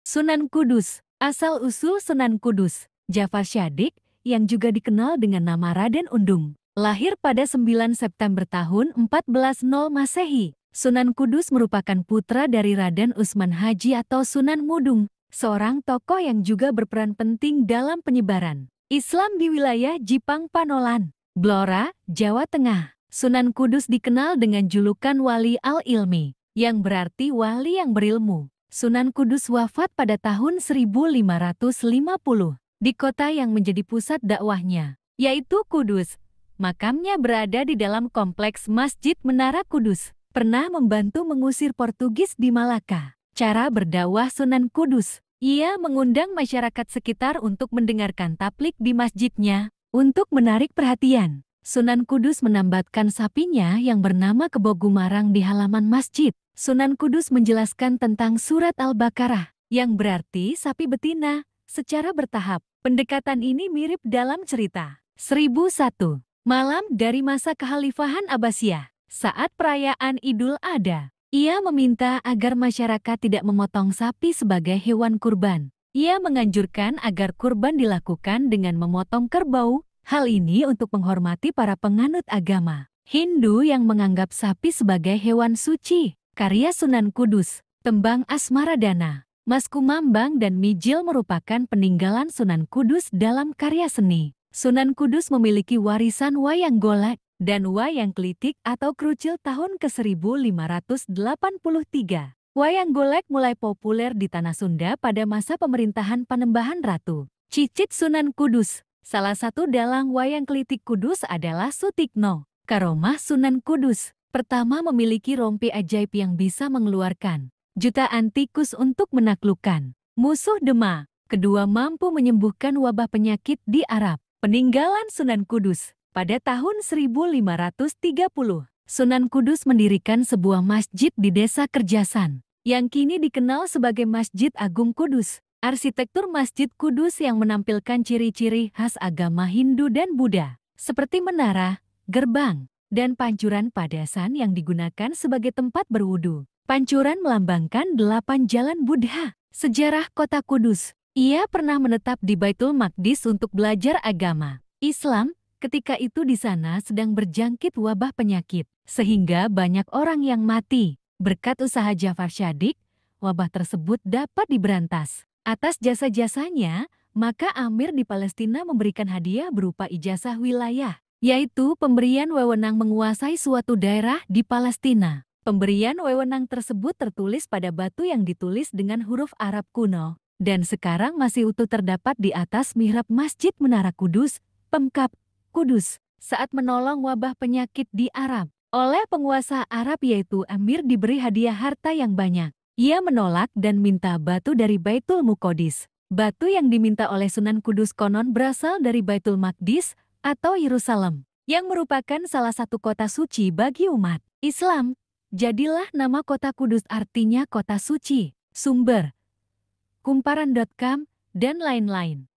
Sunan Kudus. Asal-usul Sunan Kudus, Jafar Shadiq, yang juga dikenal dengan nama Raden Undung, lahir pada 9 September tahun 1400 Masehi. Sunan Kudus merupakan putra dari Raden Usman Haji atau Sunan Mudung, seorang tokoh yang juga berperan penting dalam penyebaran Islam di wilayah Jipang Panolan, Blora, Jawa Tengah. Sunan Kudus dikenal dengan julukan Wali Al-Ilmi, yang berarti wali yang berilmu. Sunan Kudus wafat pada tahun 1550 di kota yang menjadi pusat dakwahnya, yaitu Kudus. Makamnya berada di dalam kompleks Masjid Menara Kudus. Pernah membantu mengusir Portugis di Malaka. Cara berdakwah Sunan Kudus. Ia mengundang masyarakat sekitar untuk mendengarkan taplik di masjidnya untuk menarik perhatian. Sunan Kudus menambatkan sapinya yang bernama Kebo Gumarang di halaman masjid. Sunan Kudus menjelaskan tentang surat Al-Baqarah, yang berarti sapi betina, secara bertahap. Pendekatan ini mirip dalam cerita 1001 Malam dari masa kekhalifahan Abbasiyah. Saat perayaan Idul Adha, ia meminta agar masyarakat tidak memotong sapi sebagai hewan kurban. Ia menganjurkan agar kurban dilakukan dengan memotong kerbau. Hal ini untuk menghormati para penganut agama Hindu yang menganggap sapi sebagai hewan suci. Karya Sunan Kudus, Tembang Asmaradana, Mas Kumambang dan Mijil merupakan peninggalan Sunan Kudus dalam karya seni. Sunan Kudus memiliki warisan wayang golek dan wayang klitik atau krucil tahun ke-1583. Wayang golek mulai populer di Tanah Sunda pada masa pemerintahan Panembahan Ratu Cicit Sunan Kudus. Salah satu dalang wayang klitik Kudus adalah Sutikno, Karomah Sunan Kudus. Pertama memiliki rompi ajaib yang bisa mengeluarkan jutaan tikus untuk menaklukkan musuh Demak. Kedua mampu menyembuhkan wabah penyakit di Arab. Peninggalan Sunan Kudus. Pada tahun 1530, Sunan Kudus mendirikan sebuah masjid di Desa Kerjasan, yang kini dikenal sebagai Masjid Agung Kudus. Arsitektur Masjid Kudus yang menampilkan ciri-ciri khas agama Hindu dan Buddha, seperti menara, gerbang, dan pancuran padasan yang digunakan sebagai tempat berwudu. Pancuran melambangkan 8 jalan Buddha. Sejarah Kota Kudus. Ia pernah menetap di Baitul Maqdis untuk belajar agama Islam. Ketika itu di sana sedang berjangkit wabah penyakit, sehingga banyak orang yang mati. Berkat usaha Jafar Shadiq, wabah tersebut dapat diberantas. Atas jasa-jasanya, maka Amir di Palestina memberikan hadiah berupa ijazah wilayah, yaitu pemberian wewenang menguasai suatu daerah di Palestina. Pemberian wewenang tersebut tertulis pada batu yang ditulis dengan huruf Arab kuno, dan sekarang masih utuh terdapat di atas mihrab Masjid Menara Kudus, Pemkab Kudus, saat menolong wabah penyakit di Arab. Oleh penguasa Arab yaitu Amir diberi hadiah harta yang banyak. Ia menolak dan minta batu dari Baitul Muqaddis. Batu yang diminta oleh Sunan Kudus konon berasal dari Baitul Maqdis atau Yerusalem, yang merupakan salah satu kota suci bagi umat Islam. Jadilah nama kota Kudus artinya kota suci. Sumber Kumparan.com dan lain-lain.